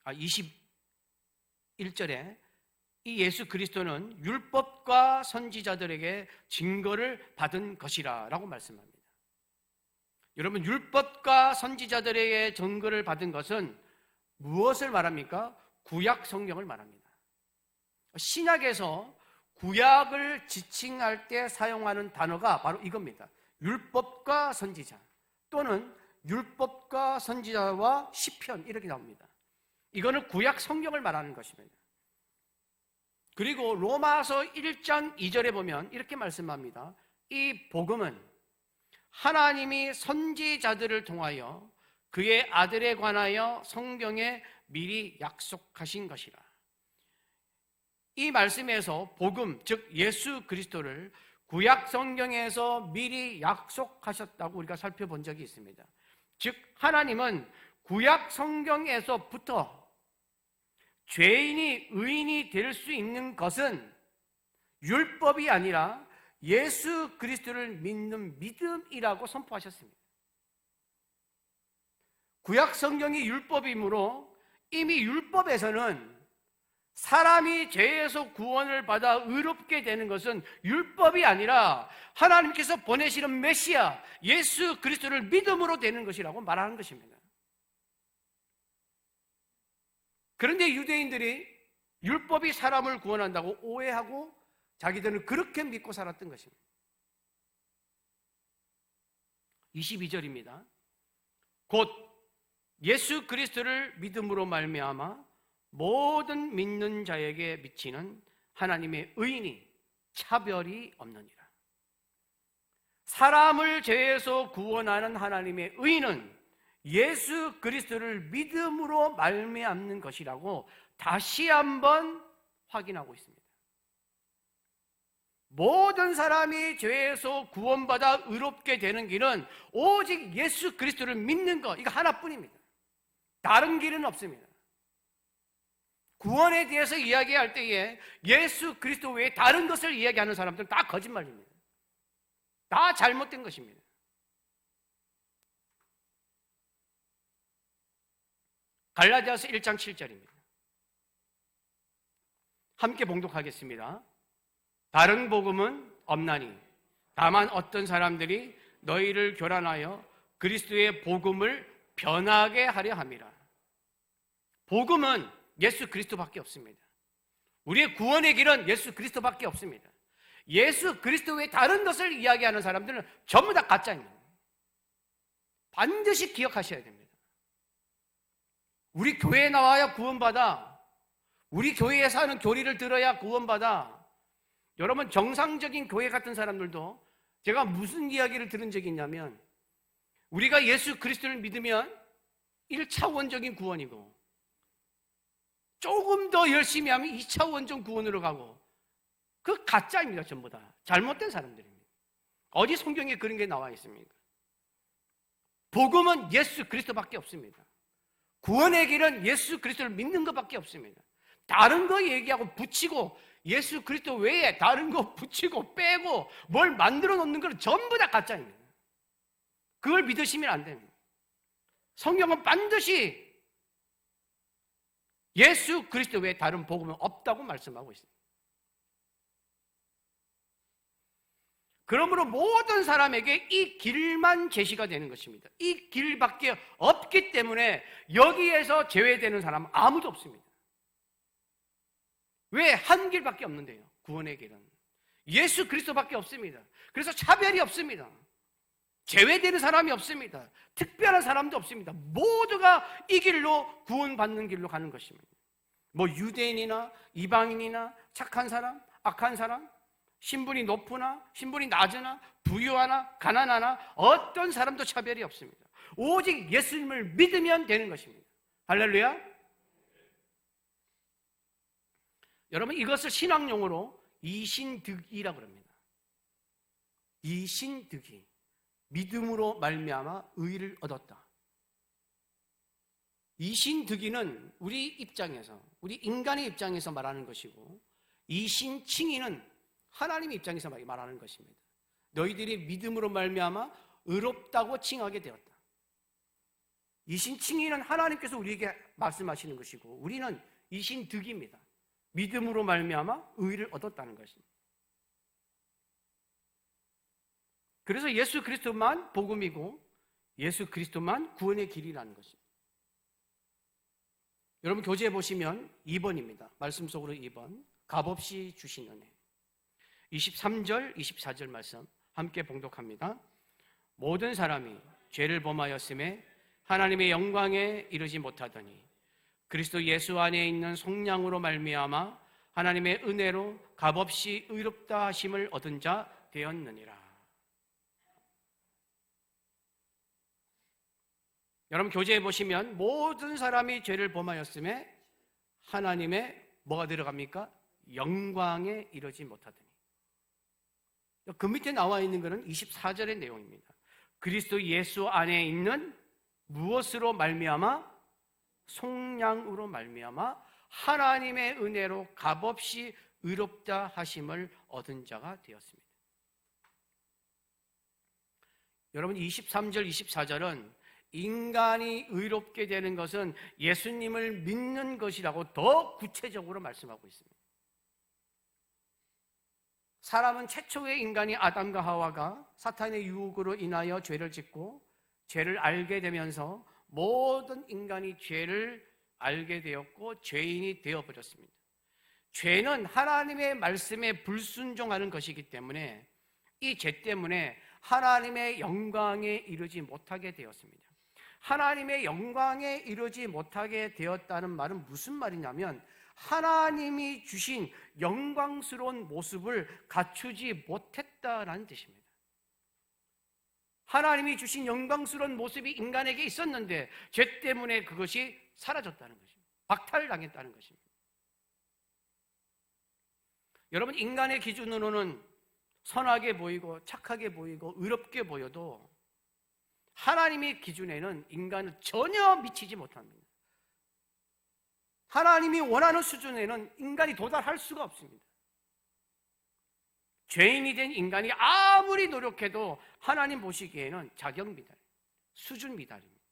A: 21절에 이 예수 그리스도는 율법과 선지자들에게 증거를 받은 것이라 라고 말씀합니다. 여러분, 율법과 선지자들에게 증거를 받은 것은 무엇을 말합니까? 구약 성경을 말합니다. 신약에서 구약을 지칭할 때 사용하는 단어가 바로 이겁니다. 율법과 선지자 또는 율법과 선지자와 시편 이렇게 나옵니다. 이거는 구약 성경을 말하는 것입니다. 그리고 로마서 1장 2절에 보면 이렇게 말씀합니다. 이 복음은 하나님이 선지자들을 통하여 그의 아들에 관하여 성경에 미리 약속하신 것이라. 이 말씀에서 복음, 즉 예수 그리스도를 구약 성경에서 미리 약속하셨다고 우리가 살펴본 적이 있습니다. 즉 하나님은 구약 성경에서부터 죄인이 의인이 될 수 있는 것은 율법이 아니라 예수 그리스도를 믿는 믿음이라고 선포하셨습니다. 구약 성경이 율법이므로 이미 율법에서는 사람이 죄에서 구원을 받아 의롭게 되는 것은 율법이 아니라 하나님께서 보내시는 메시아 예수 그리스도를 믿음으로 되는 것이라고 말하는 것입니다. 그런데 유대인들이 율법이 사람을 구원한다고 오해하고 자기들은 그렇게 믿고 살았던 것입니다. 22절입니다. 곧 예수 그리스도를 믿음으로 말미암아 모든 믿는 자에게 미치는 하나님의 의인이 차별이 없느니라. 사람을 죄에서 구원하는 하나님의 의는 예수 그리스도를 믿음으로 말미암는 것이라고 다시 한번 확인하고 있습니다. 모든 사람이 죄에서 구원받아 의롭게 되는 길은 오직 예수 그리스도를 믿는 것, 이거 하나뿐입니다. 다른 길은 없습니다. 구원에 대해서 이야기할 때에 예수 그리스도 외에 다른 것을 이야기하는 사람들은 다 거짓말입니다. 다 잘못된 것입니다. 갈라디아서 1장 7절입니다. 함께 봉독하겠습니다. 다른 복음은 없나니 다만 어떤 사람들이 너희를 교란하여 그리스도의 복음을 변하게 하려 함이라. 복음은 예수 그리스도밖에 없습니다. 우리의 구원의 길은 예수 그리스도밖에 없습니다. 예수 그리스도 외에 다른 것을 이야기하는 사람들은 전부 다 가짜입니다. 반드시 기억하셔야 됩니다. 우리 교회에 나와야 구원받아, 우리 교회에서 하는 교리를 들어야 구원받아. 여러분, 정상적인 교회 같은 사람들도 제가 무슨 이야기를 들은 적이 있냐면, 우리가 예수 그리스도를 믿으면 1차원적인 구원이고 조금 더 열심히 하면 2차원적 구원으로 가고, 그 가짜입니다. 전부 다 잘못된 사람들입니다. 어디 성경에 그런 게 나와 있습니까? 복음은 예수 그리스도밖에 없습니다. 구원의 길은 예수 그리스도를 믿는 것밖에 없습니다. 다른 거 얘기하고 붙이고, 예수 그리스도 외에 다른 거 붙이고 빼고 뭘 만들어 놓는 건 전부 다 가짜입니다. 그걸 믿으시면 안 됩니다. 성경은 반드시 예수 그리스도 외에 다른 복음은 없다고 말씀하고 있습니다. 그러므로 모든 사람에게 이 길만 제시가 되는 것입니다. 이 길밖에 없기 때문에 여기에서 제외되는 사람은 아무도 없습니다. 왜? 한 길밖에 없는데요. 구원의 길은 예수 그리스도밖에 없습니다. 그래서 차별이 없습니다. 제외되는 사람이 없습니다. 특별한 사람도 없습니다. 모두가 이 길로 구원받는 길로 가는 것입니다. 뭐 유대인이나 이방인이나 착한 사람, 악한 사람, 신분이 높으나 신분이 낮으나 부유하나 가난하나 어떤 사람도 차별이 없습니다. 오직 예수님을 믿으면 되는 것입니다. 할렐루야. 여러분, 이것을 신학용어로 이신득이라고 합니다. 이신득이, 믿음으로 말미암아 의를 얻었다. 이신득이는 우리 입장에서, 우리 인간의 입장에서 말하는 것이고, 이신칭의는 하나님의 입장에서 말하는 것입니다. 너희들이 믿음으로 말미암아 의롭다고 칭하게 되었다. 이신칭의는 하나님께서 우리에게 말씀하시는 것이고, 우리는 이신득입니다. 믿음으로 말미암아 의를 얻었다는 것입니다. 그래서 예수 그리스도만 복음이고 예수 그리스도만 구원의 길이라는 것입니다. 여러분, 교재에 보시면 2번입니다. 말씀 속으로 2번, 값없이 주신 은혜. 23절, 24절 말씀 함께 봉독합니다. 모든 사람이 죄를 범하였음에 하나님의 영광에 이르지 못하더니 그리스도 예수 안에 있는 속량으로 말미암아 하나님의 은혜로 값없이 의롭다 하심을 얻은 자 되었느니라. 여러분, 교재에 보시면 모든 사람이 죄를 범하였음에 하나님의 뭐가 들어갑니까? 영광에 이르지 못하더니. 그 밑에 나와 있는 것은 24절의 내용입니다. 그리스도 예수 안에 있는 무엇으로 말미암아? 속량으로 말미암아 하나님의 은혜로 값없이 의롭다 하심을 얻은 자가 되었습니다. 여러분, 23절, 24절은 인간이 의롭게 되는 것은 예수님을 믿는 것이라고 더 구체적으로 말씀하고 있습니다. 사람은 최초의 인간이 아담과 하와가 사탄의 유혹으로 인하여 죄를 짓고 죄를 알게 되면서 모든 인간이 죄를 알게 되었고 죄인이 되어버렸습니다. 죄는 하나님의 말씀에 불순종하는 것이기 때문에 이 죄 때문에 하나님의 영광에 이르지 못하게 되었습니다. 하나님의 영광에 이르지 못하게 되었다는 말은 무슨 말이냐면 하나님이 주신 영광스러운 모습을 갖추지 못했다라는 뜻입니다. 하나님이 주신 영광스러운 모습이 인간에게 있었는데 죄 때문에 그것이 사라졌다는 것입니다. 박탈당했다는 것입니다. 여러분, 인간의 기준으로는 선하게 보이고 착하게 보이고 의롭게 보여도 하나님의 기준에는 인간은 전혀 미치지 못합니다. 하나님이 원하는 수준에는 인간이 도달할 수가 없습니다. 죄인이 된 인간이 아무리 노력해도 하나님 보시기에는 자격 미달, 수준 미달입니다.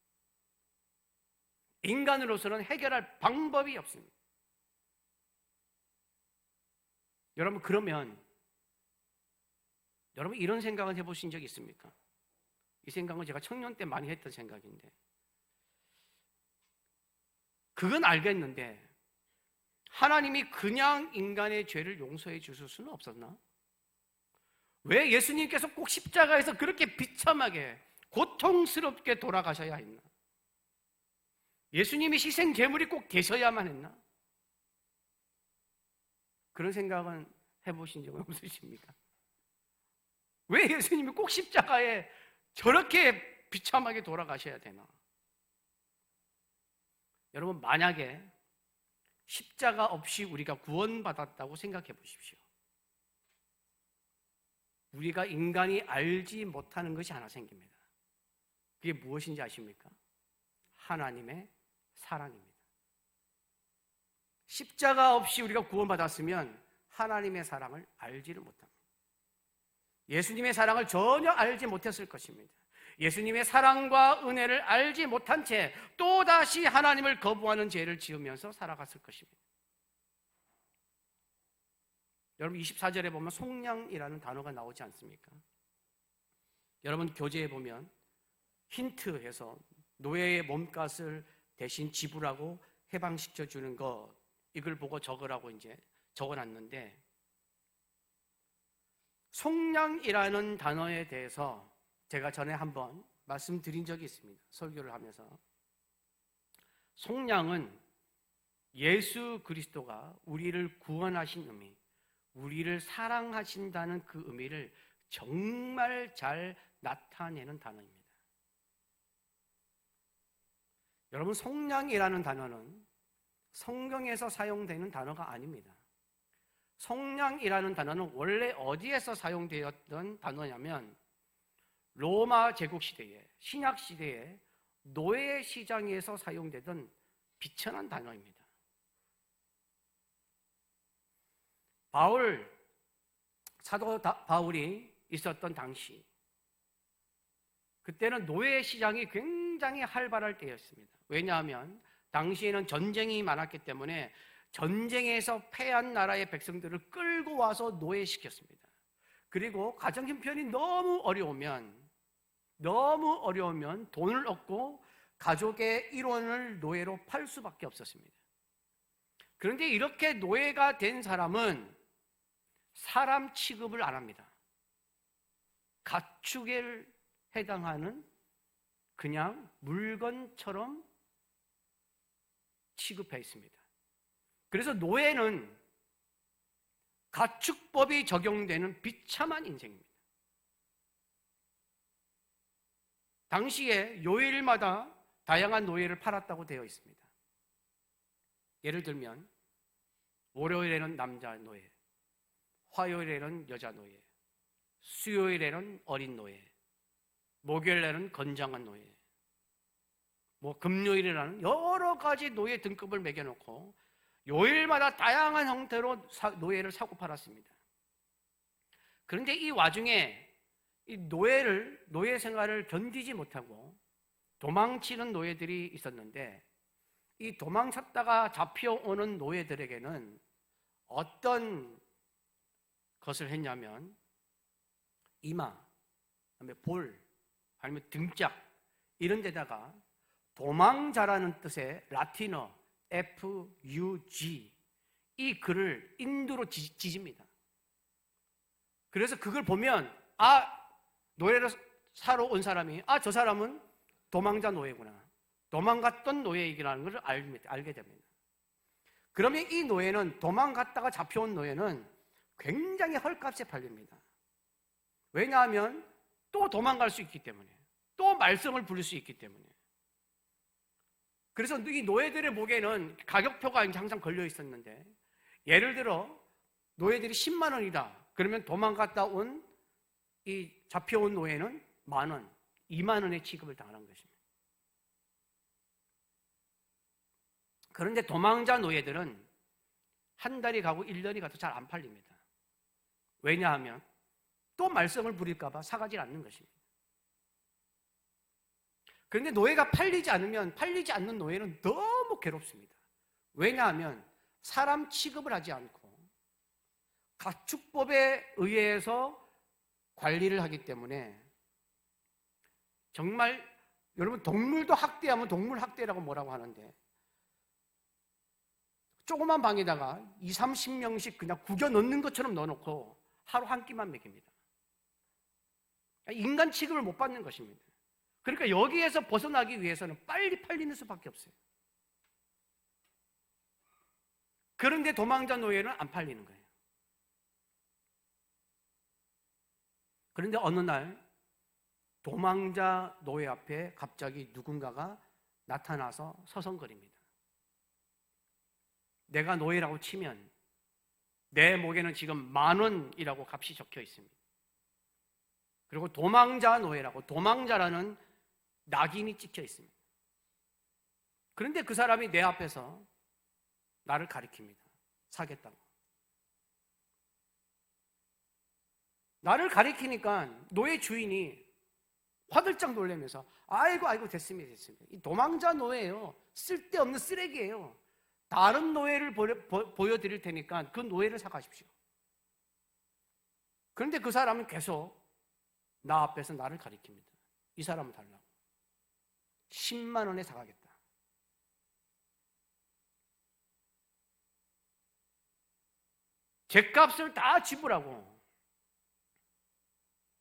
A: 인간으로서는 해결할 방법이 없습니다. 여러분, 그러면 여러분 이런 생각을 해보신 적 있습니까? 이 생각은 제가 청년 때 많이 했던 생각인데, 그건 알겠는데 하나님이 그냥 인간의 죄를 용서해 주실 수는 없었나? 왜 예수님께서 꼭 십자가에서 그렇게 비참하게 고통스럽게 돌아가셔야 했나? 예수님이 희생 제물이 꼭 되셔야만 했나? 그런 생각은 해보신 적은 없으십니까? 왜 예수님이 꼭 십자가에 저렇게 비참하게 돌아가셔야 되나? 여러분, 만약에 십자가 없이 우리가 구원받았다고 생각해 보십시오. 우리가 인간이 알지 못하는 것이 하나 생깁니다. 그게 무엇인지 아십니까? 하나님의 사랑입니다. 십자가 없이 우리가 구원받았으면 하나님의 사랑을 알지를 못합니다. 예수님의 사랑을 전혀 알지 못했을 것입니다. 예수님의 사랑과 은혜를 알지 못한 채 또다시 하나님을 거부하는 죄를 지으면서 살아갔을 것입니다. 여러분, 24절에 보면 속량이라는 단어가 나오지 않습니까? 여러분, 교재에 보면 힌트해서 노예의 몸값을 대신 지불하고 해방시켜 주는 것, 이걸 보고 적으라고 이제 적어놨는데, 속량이라는 단어에 대해서 제가 전에 한번 말씀드린 적이 있습니다. 설교를 하면서. 속량은 예수 그리스도가 우리를 구원하신 의미, 우리를 사랑하신다는 그 의미를 정말 잘 나타내는 단어입니다. 여러분, 속량이라는 단어는 성경에서 사용되는 단어가 아닙니다. 속량이라는 단어는 원래 어디에서 사용되었던 단어냐면 로마 제국 시대에, 신약 시대에 노예 시장에서 사용되던 비천한 단어입니다. 사도 바울이 있었던 당시, 그때는 노예 시장이 굉장히 활발할 때였습니다. 왜냐하면 당시에는 전쟁이 많았기 때문에 전쟁에서 패한 나라의 백성들을 끌고 와서 노예시켰습니다. 그리고 가정 형편이 너무 어려우면 돈을 얻고 가족의 일원을 노예로 팔 수밖에 없었습니다. 그런데 이렇게 노예가 된 사람은 사람 취급을 안 합니다. 가축에 해당하는 그냥 물건처럼 취급해 있습니다. 그래서 노예는 가축법이 적용되는 비참한 인생입니다. 당시에 요일마다 다양한 노예를 팔았다고 되어 있습니다. 예를 들면 월요일에는 남자 노예, 화요일에는 여자 노예, 수요일에는 어린 노예, 목요일에는 건장한 노예, 금요일에는 여러 가지 노예 등급을 매겨놓고 요일마다 다양한 형태로 노예를 사고 팔았습니다. 그런데 이 와중에 이 노예 생활을 견디지 못하고 도망치는 노예들이 있었는데, 이 도망쳤다가 잡혀오는 노예들에게는 어떤 것을 했냐면 이마, 그다음에 볼, 아니면 등짝 이런 데다가 도망자라는 뜻의 라틴어 FUG 이 글을 인두로 지집니다. 그래서 그걸 보면 노예를 사러 온 사람이 저 사람은 도망자 노예구나, 도망갔던 노예이라는 것을 알게 됩니다. 그러면 이 노예는, 도망갔다가 잡혀온 노예는 굉장히 헐값에 팔립니다. 왜냐하면 또 도망갈 수 있기 때문에, 또 말썽을 부릴 수 있기 때문에. 그래서 이 노예들의 목에는 가격표가 항상 걸려 있었는데, 예를 들어 노예들이 10만 원이다 그러면 도망갔다 온 이 잡혀온 노예는 10,000원, 2만 원의 취급을 당하는 것입니다. 그런데 도망자 노예들은 한 달이 가고 1년이 가도 잘 안 팔립니다. 왜냐하면 또 말썽을 부릴까 봐 사가지 않는 것입니다. 그런데 노예가 팔리지 않는 노예는 너무 괴롭습니다. 왜냐하면 사람 취급을 하지 않고 가축법에 의해서 관리를 하기 때문에, 정말 여러분 동물도 학대하면 동물 학대라고 뭐라고 하는데, 조그만 방에다가 20-30명씩 그냥 구겨 넣는 것처럼 넣어놓고 하루 한 끼만 먹입니다. 인간 취급을 못 받는 것입니다. 그러니까 여기에서 벗어나기 위해서는 빨리 팔리는 수밖에 없어요. 그런데 도망자 노예는 안 팔리는 거예요. 그런데 어느 날 도망자 노예 앞에 갑자기 누군가가 나타나서 서성거립니다. 내가 노예라고 치면 내 목에는 지금 10,000원이라고 값이 적혀 있습니다. 그리고 도망자 노예라고, 도망자라는 낙인이 찍혀 있습니다. 그런데 그 사람이 내 앞에서 나를 가리킵니다. 사겠다고. 나를 가리키니까 노예 주인이 화들짝 놀라면서 아이고 됐습니다. 이 도망자 노예예요. 쓸데없는 쓰레기예요. 다른 노예를 보여드릴 테니까 그 노예를 사가십시오. 그런데 그 사람은 계속 나 앞에서 나를 가리킵니다. 이 사람을 달라고. 10만 원에 사가겠다. 죗값을 다 지불하고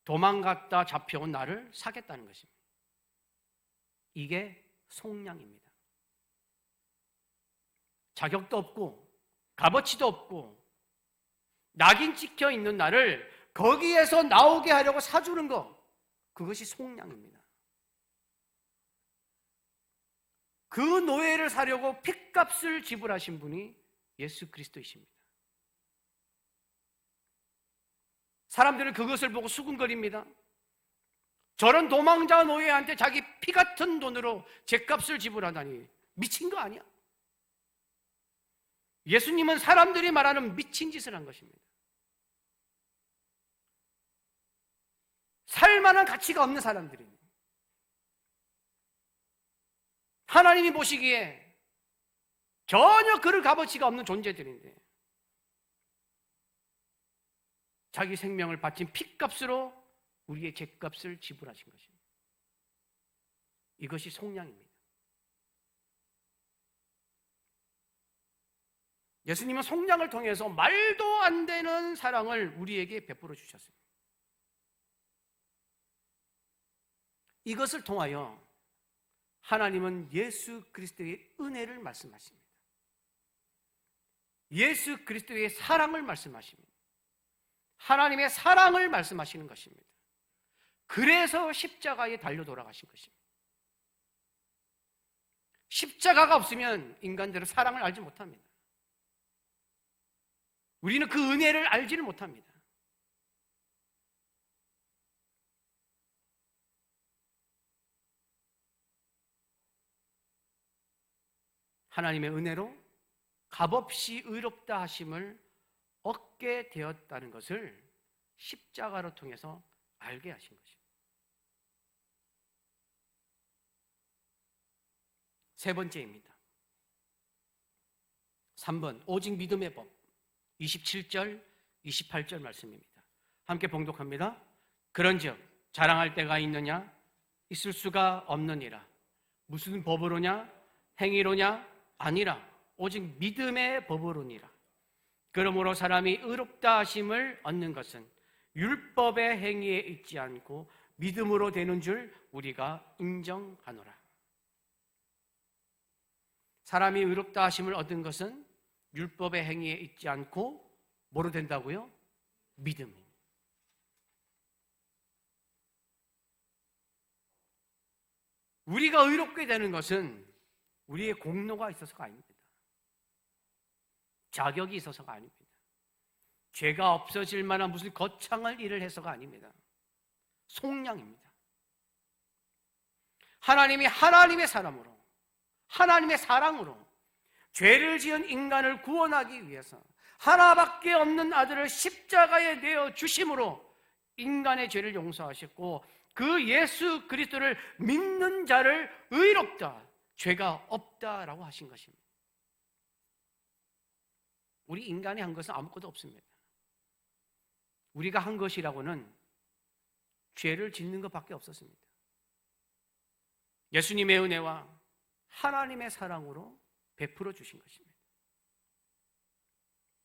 A: 도망갔다 잡혀온 나를 사겠다는 것입니다. 이게 속량입니다. 자격도 없고 값어치도 없고 낙인 찍혀 있는 나를 거기에서 나오게 하려고 사주는 것, 그것이 속량입니다. 그 노예를 사려고 핏값을 지불하신 분이 예수 그리스도이십니다. 사람들은 그것을 보고 수군거립니다. 저런 도망자 노예한테 자기 피 같은 돈으로 죗값을 지불하다니 미친 거 아니야? 예수님은 사람들이 말하는 미친 짓을 한 것입니다. 살만한 가치가 없는 사람들입니다. 하나님이 보시기에 전혀 그럴 값어치가 없는 존재들인데 자기 생명을 바친 핏값으로 우리의 죗값을 지불하신 것입니다. 이것이 속량입니다. 예수님은 속량을 통해서 말도 안 되는 사랑을 우리에게 베풀어 주셨습니다. 이것을 통하여 하나님은 예수 그리스도의 은혜를 말씀하십니다. 예수 그리스도의 사랑을 말씀하십니다. 하나님의 사랑을 말씀하시는 것입니다. 그래서 십자가에 달려 돌아가신 것입니다. 십자가가 없으면 인간들은 사랑을 알지 못합니다. 우리는 그 은혜를 알지를 못합니다. 하나님의 은혜로 값없이 의롭다 하심을 얻게 되었다는 것을 십자가로 통해서 알게 하신 것입니다. 세 번째입니다. 3번, 오직 믿음의 법. 27절, 28절 말씀입니다. 함께 봉독합니다. 그런즉 자랑할 때가 있느냐? 있을 수가 없느니라. 무슨 법으로냐? 행위로냐? 아니라 오직 믿음의 법으로니라. 그러므로 사람이 의롭다 하심을 얻는 것은 율법의 행위에 있지 않고 믿음으로 되는 줄 우리가 인정하노라. 사람이 의롭다 하심을 얻은 것은 율법의 행위에 있지 않고 뭐로 된다고요? 믿음입니다. 우리가 의롭게 되는 것은 우리의 공로가 있어서가 아닙니다. 자격이 있어서가 아닙니다. 죄가 없어질 만한 무슨 거창한 일을 해서가 아닙니다. 속량입니다. 하나님이 하나님의 사람으로, 하나님의 사랑으로 죄를 지은 인간을 구원하기 위해서 하나밖에 없는 아들을 십자가에 내어 주심으로 인간의 죄를 용서하셨고, 그 예수 그리스도를 믿는 자를 의롭다, 죄가 없다라고 하신 것입니다. 우리 인간이 한 것은 아무것도 없습니다. 우리가 한 것이라고는 죄를 짓는 것밖에 없었습니다. 예수님의 은혜와 하나님의 사랑으로 베풀어 주신 것입니다.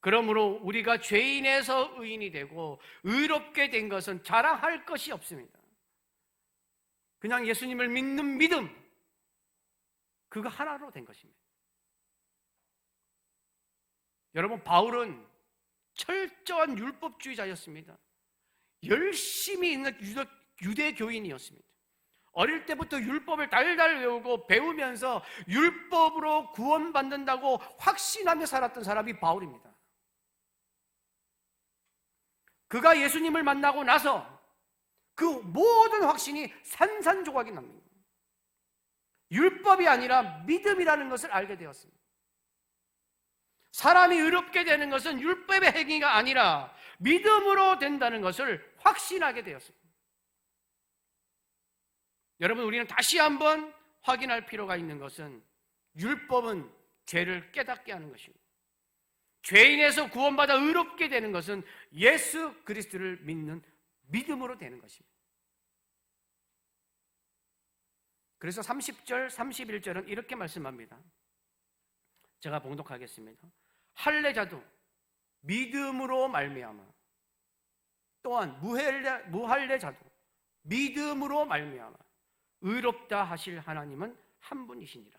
A: 그러므로 우리가 죄인에서 의인이 되고 의롭게 된 것은 자랑할 것이 없습니다. 그냥 예수님을 믿는 믿음, 그거 하나로 된 것입니다. 여러분, 바울은 철저한 율법주의자였습니다. 열심히 있는 유대교인이었습니다. 어릴 때부터 율법을 달달 외우고 배우면서 율법으로 구원받는다고 확신하며 살았던 사람이 바울입니다. 그가 예수님을 만나고 나서 그 모든 확신이 산산조각이 납니다. 율법이 아니라 믿음이라는 것을 알게 되었습니다. 사람이 의롭게 되는 것은 율법의 행위가 아니라 믿음으로 된다는 것을 확신하게 되었습니다. 여러분, 우리는 다시 한번 확인할 필요가 있는 것은 율법은 죄를 깨닫게 하는 것이고, 죄인에서 구원받아 의롭게 되는 것은 예수 그리스도를 믿는 믿음으로 되는 것입니다. 그래서 30절, 31절은 이렇게 말씀합니다. 제가 봉독하겠습니다. 할례자도 믿음으로 말미암아, 또한 무할례자도 믿음으로 말미암아 의롭다 하실 하나님은 한 분이시니라.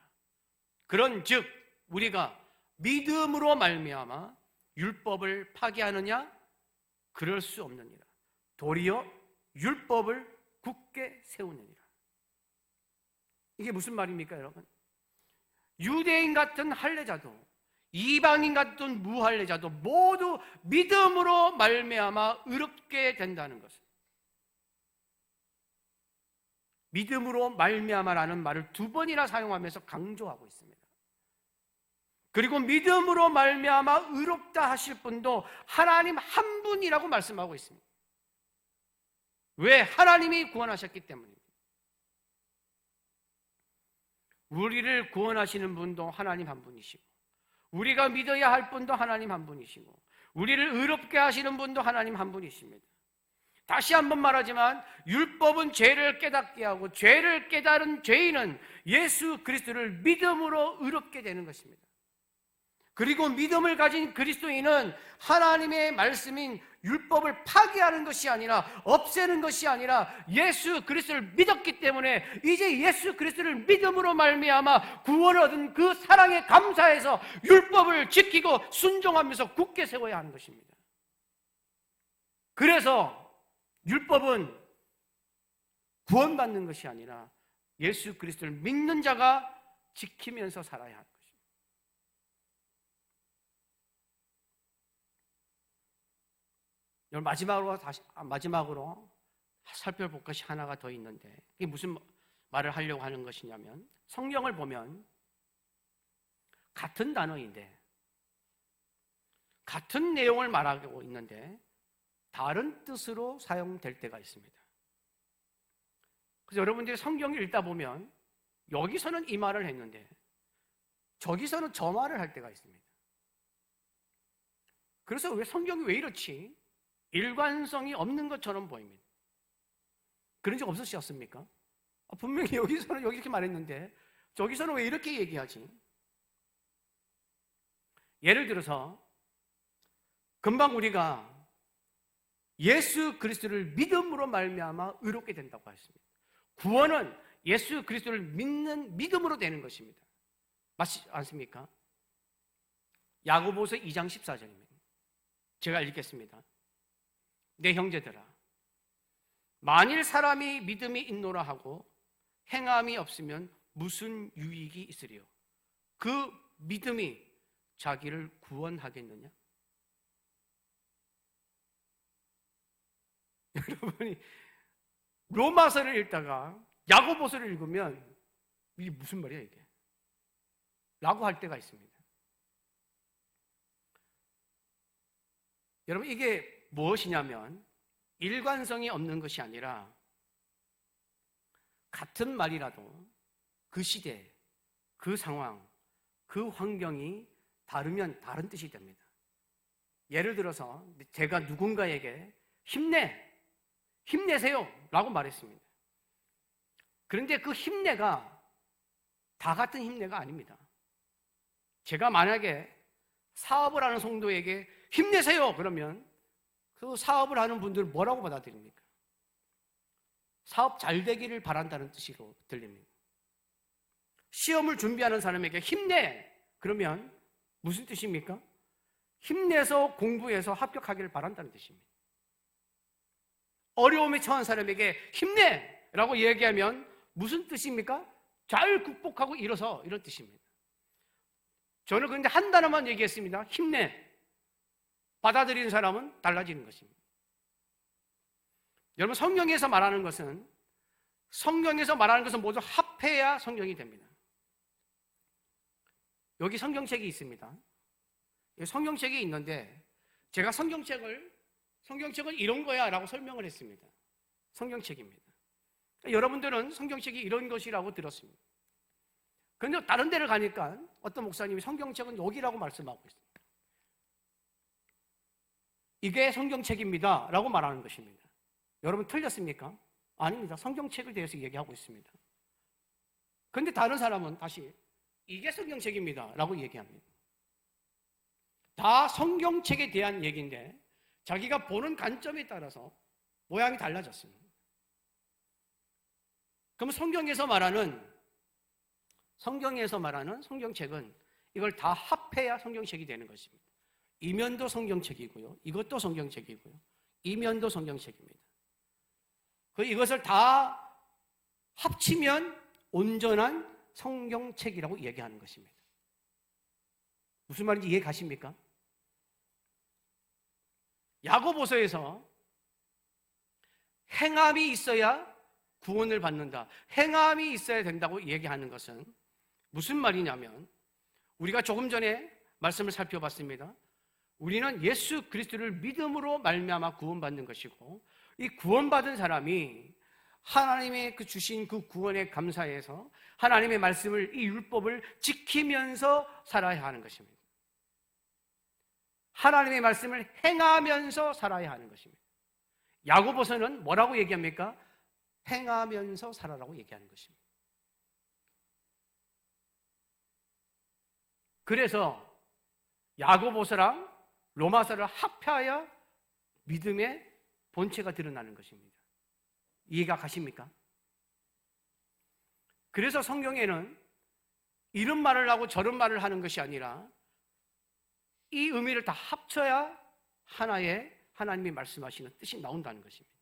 A: 그런즉 우리가 믿음으로 말미암아 율법을 파기하느냐? 그럴 수 없느니라. 도리어 율법을 굳게 세우느니라. 이게 무슨 말입니까, 여러분? 유대인 같은 할례자도 이방인 같은 무할례자도 모두 믿음으로 말미암아 의롭게 된다는 것을, 믿음으로 말미암아라는 말을 두 번이나 사용하면서 강조하고 있습니다. 그리고 믿음으로 말미암아 의롭다 하실 분도 하나님 한 분이라고 말씀하고 있습니다. 왜? 하나님이 구원하셨기 때문입니다. 우리를 구원하시는 분도 하나님 한 분이시고, 우리가 믿어야 할 분도 하나님 한 분이시고, 우리를 의롭게 하시는 분도 하나님 한 분이십니다. 다시 한번 말하지만 율법은 죄를 깨닫게 하고, 죄를 깨달은 죄인은 예수 그리스도를 믿음으로 의롭게 되는 것입니다. 그리고 믿음을 가진 그리스도인은 하나님의 말씀인 율법을 파기하는 것이 아니라, 없애는 것이 아니라 예수 그리스도를 믿었기 때문에 이제 예수 그리스도를 믿음으로 말미암아 구원을 얻은 그 사랑에 감사해서 율법을 지키고 순종하면서 굳게 세워야 하는 것입니다. 그래서 율법은 구원받는 것이 아니라 예수 그리스도를 믿는 자가 지키면서 살아야 하는 것입니다. 마지막으로 살펴볼 것이 하나가 더 있는데, 이게 무슨 말을 하려고 하는 것이냐면, 성경을 보면 같은 단어인데 같은 내용을 말하고 있는데 다른 뜻으로 사용될 때가 있습니다. 그래서 여러분들이 성경을 읽다 보면 여기서는 이 말을 했는데 저기서는 저 말을 할 때가 있습니다. 그래서 왜 성경이 왜 이렇지? 일관성이 없는 것처럼 보입니다. 그런 적 없으셨습니까? 분명히 여기서는 여기 이렇게 말했는데 저기서는 왜 이렇게 얘기하지? 예를 들어서 금방 우리가 예수 그리스도를 믿음으로 말미암아 의롭게 된다고 했습니다. 구원은 예수 그리스도를 믿는 믿음으로 되는 것입니다. 맞지 않습니까? 야고보서 2장 14절입니다. 제가 읽겠습니다. 내 형제들아, 만일 사람이 믿음이 있노라 하고 행함이 없으면 무슨 유익이 있으리요? 그 믿음이 자기를 구원하겠느냐? 여러분이 로마서를 읽다가 야고보서를 읽으면 이게 무슨 말이야 이게? 라고 할 때가 있습니다. 여러분 이게 무엇이냐면 일관성이 없는 것이 아니라 같은 말이라도 그 시대, 그 상황, 그 환경이 다르면 다른 뜻이 됩니다. 예를 들어서 제가 누군가에게 힘내세요 라고 말했습니다. 그런데 그 힘내가 다 같은 힘내가 아닙니다. 제가 만약에 사업을 하는 성도에게 힘내세요 그러면 그 사업을 하는 분들은 뭐라고 받아들입니까? 사업 잘 되기를 바란다는 뜻으로 들립니다. 시험을 준비하는 사람에게 힘내 그러면 무슨 뜻입니까? 힘내서 공부해서 합격하기를 바란다는 뜻입니다. 어려움에 처한 사람에게 힘내라고 얘기하면 무슨 뜻입니까? 잘 극복하고 일어서 이런 뜻입니다. 저는 그런데 한 단어만 얘기했습니다. 힘내. 받아들이는 사람은 달라지는 것입니다. 여러분 성경에서 말하는 것은 모두 합해야 성경이 됩니다. 여기 성경책이 있습니다. 성경책이 있는데 제가 성경책을 이런 거야 라고 설명을 했습니다. 성경책입니다. 여러분들은 성경책이 이런 것이라고 들었습니다. 그런데 다른 데를 가니까 어떤 목사님이 성경책은 여기라고 말씀하고 있습니다. 이게 성경책입니다 라고 말하는 것입니다. 여러분 틀렸습니까? 아닙니다. 성경책에 대해서 얘기하고 있습니다. 그런데 다른 사람은 다시 이게 성경책입니다 라고 얘기합니다. 다 성경책에 대한 얘기인데 자기가 보는 관점에 따라서 모양이 달라졌습니다. 그럼 성경에서 말하는 성경책은 이걸 다 합해야 성경책이 되는 것입니다. 이면도 성경책이고요. 이것도 성경책이고요. 이면도 성경책입니다. 이것을 다 합치면 온전한 성경책이라고 얘기하는 것입니다. 무슨 말인지 이해 가십니까? 야고보서에서 행함이 있어야 구원을 받는다. 행함이 있어야 된다고 얘기하는 것은 무슨 말이냐면 우리가 조금 전에 말씀을 살펴봤습니다. 우리는 예수 그리스도를 믿음으로 말미암아 구원받는 것이고 이 구원받은 사람이 하나님의 주신 그 구원에 감사해서 하나님의 말씀을 이 율법을 지키면서 살아야 하는 것입니다. 하나님의 말씀을 행하면서 살아야 하는 것입니다. 야고보서는 뭐라고 얘기합니까? 행하면서 살아라고 얘기하는 것입니다. 그래서 야고보서랑 로마서를 합해야 믿음의 본체가 드러나는 것입니다. 이해가 가십니까? 그래서 성경에는 이런 말을 하고 저런 말을 하는 것이 아니라 이 의미를 다 합쳐야 하나의 하나님이 말씀하시는 뜻이 나온다는 것입니다.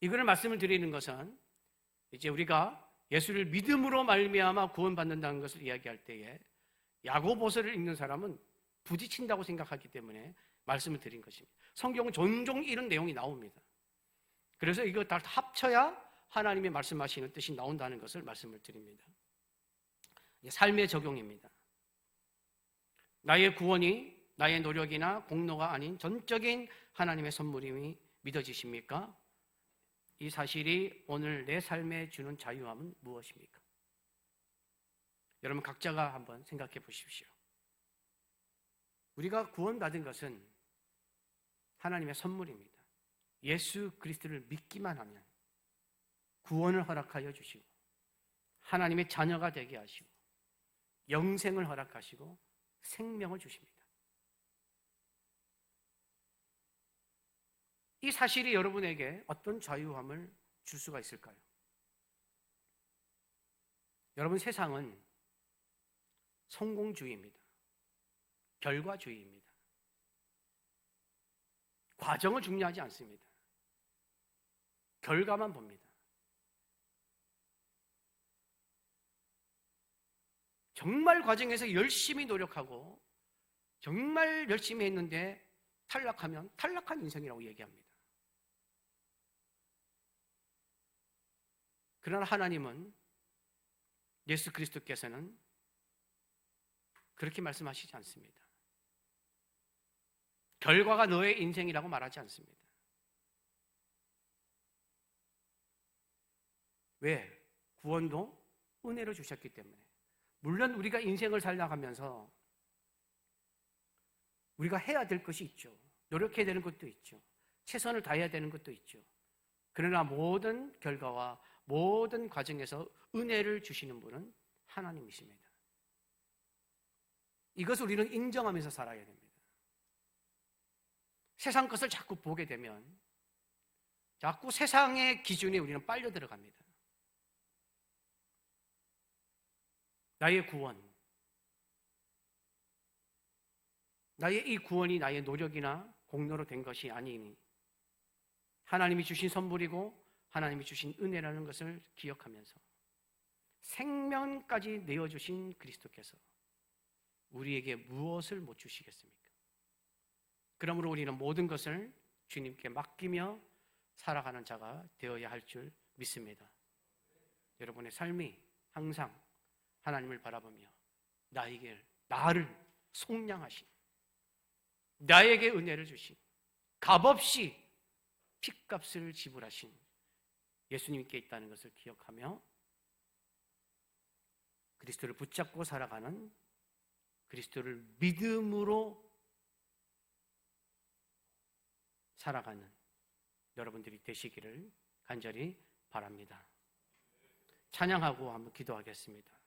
A: 이거를 말씀을 드리는 것은 이제 우리가 예수를 믿음으로 말미암아 구원받는다는 것을 이야기할 때에 야고보서를 읽는 사람은 부딪힌다고 생각하기 때문에 말씀을 드린 것입니다. 성경은 종종 이런 내용이 나옵니다. 그래서 이거 다 합쳐야 하나님의 말씀하시는 뜻이 나온다는 것을 말씀을 드립니다. 삶의 적용입니다. 나의 구원이 나의 노력이나 공로가 아닌 전적인 하나님의 선물임이 믿어지십니까? 이 사실이 오늘 내 삶에 주는 자유함은 무엇입니까? 여러분 각자가 한번 생각해 보십시오. 우리가 구원받은 것은 하나님의 선물입니다. 예수 그리스도를 믿기만 하면 구원을 허락하여 주시고 하나님의 자녀가 되게 하시고 영생을 허락하시고 생명을 주십니다. 이 사실이 여러분에게 어떤 자유함을 줄 수가 있을까요? 여러분 세상은 성공주의입니다. 결과주의입니다. 과정을 중요하지 않습니다. 결과만 봅니다. 정말 과정에서 열심히 노력하고 정말 열심히 했는데 탈락하면 탈락한 인생이라고 얘기합니다. 그러나 하나님은, 예수 그리스도께서는 그렇게 말씀하시지 않습니다. 결과가 너의 인생이라고 말하지 않습니다. 왜? 구원도 은혜로 주셨기 때문에. 물론 우리가 인생을 살아가면서 우리가 해야 될 것이 있죠. 노력해야 되는 것도 있죠. 최선을 다해야 되는 것도 있죠. 그러나 모든 결과와 모든 과정에서 은혜를 주시는 분은 하나님이십니다. 이것을 우리는 인정하면서 살아야 됩니다. 세상 것을 자꾸 보게 되면 자꾸 세상의 기준에 우리는 빨려 들어갑니다. 나의 구원, 나의 이 구원이 나의 노력이나 공로로 된 것이 아니니 하나님이 주신 선물이고 하나님이 주신 은혜라는 것을 기억하면서 생명까지 내어주신 그리스도께서 우리에게 무엇을 못 주시겠습니까? 그러므로 우리는 모든 것을 주님께 맡기며 살아가는 자가 되어야 할 줄 믿습니다. 여러분의 삶이 항상 하나님을 바라보며 나를 속량하신, 나에게 은혜를 주신, 값없이 핏값을 지불하신 예수님께 있다는 것을 기억하며 그리스도를 붙잡고 살아가는, 그리스도를 믿음으로 살아가는 여러분들이 되시기를 간절히 바랍니다. 찬양하고 한번 기도하겠습니다.